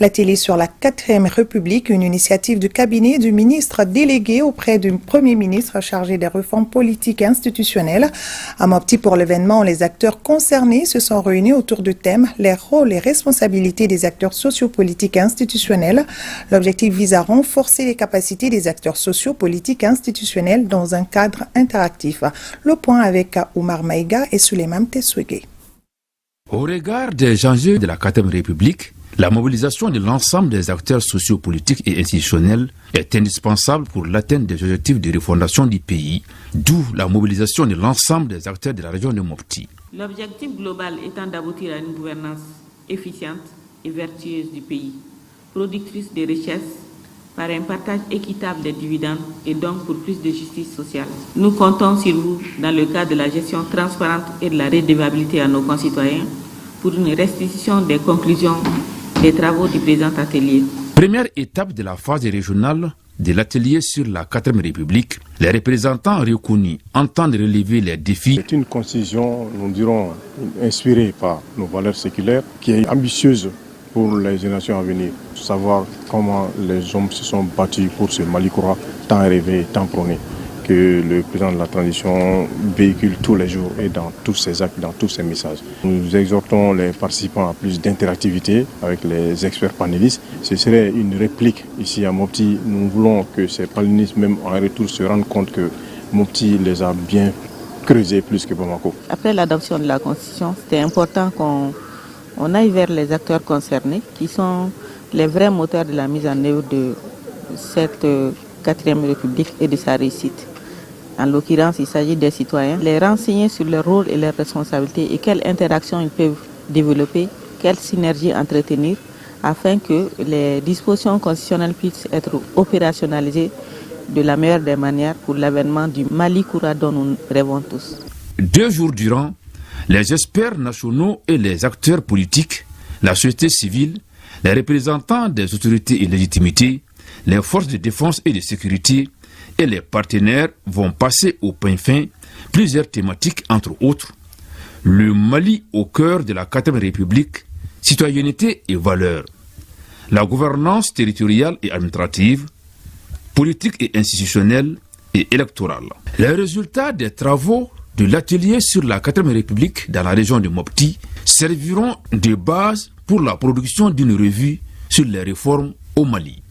L'atelier sur la 4e République, une initiative du cabinet du ministre délégué auprès du Premier ministre chargé des réformes politiques et institutionnelles. À Mopti, pour l'événement, les acteurs concernés se sont réunis autour du thème « Les rôles et responsabilités des acteurs sociopolitiques et institutionnels ». L'objectif vise à renforcer les capacités des acteurs sociopolitiques et institutionnels dans un cadre interactif. Le point avec Oumar Maïga et Souleymane Tessougé. Au regard des enjeux de la 4e République, la mobilisation de l'ensemble des acteurs sociopolitiques et institutionnels est indispensable pour l'atteinte des objectifs de refondation du pays, d'où la mobilisation de l'ensemble des acteurs de la région de Mopti. L'objectif global étant d'aboutir à une gouvernance efficiente et vertueuse du pays, productrice de richesses par un partage équitable des dividendes et donc pour plus de justice sociale. Nous comptons sur vous dans le cadre de la gestion transparente et de la redevabilité à nos concitoyens pour une restitution des conclusions des travaux du présent atelier. Première étape de la phase régionale de l'atelier sur la 4e République, les représentants reconnus entendent relever les défis. C'est une constitution, nous dirons, inspirée par nos valeurs séculaires, qui est ambitieuse pour les générations à venir. Savoir comment les hommes se sont battus pour ce Mali Koura tant rêvé, tant prôné, que le président de la transition véhicule tous les jours et dans tous ses actes, dans tous ses messages. Nous exhortons les participants à plus d'interactivité avec les experts panélistes. Ce serait une réplique ici à Mopti. Nous voulons que ces panélistes, même en retour, se rendent compte que Mopti les a bien creusés plus que Bamako. Après l'adoption de la Constitution, c'était important qu'on aille vers les acteurs concernés, qui sont les vrais moteurs de la mise en œuvre de cette 4e République et de sa réussite. En l'occurrence, il s'agit des citoyens, les renseigner sur leur rôle et leurs responsabilités et quelles interactions ils peuvent développer, quelles synergies entretenir, afin que les dispositions constitutionnelles puissent être opérationnalisées de la meilleure des manières pour l'avènement du Mali Koura dont nous rêvons tous. 2 jours durant, les experts nationaux et les acteurs politiques, la société civile, les représentants des autorités et légitimités, les forces de défense et de sécurité et les partenaires vont passer au pain fin plusieurs thématiques, entre autres le Mali au cœur de la 4e République, citoyenneté et valeurs, la gouvernance territoriale et administrative, politique et institutionnelle et électorale. Les résultats des travaux de l'atelier sur la 4e République dans la région de Mopti serviront de base pour la production d'une revue sur les réformes au Mali.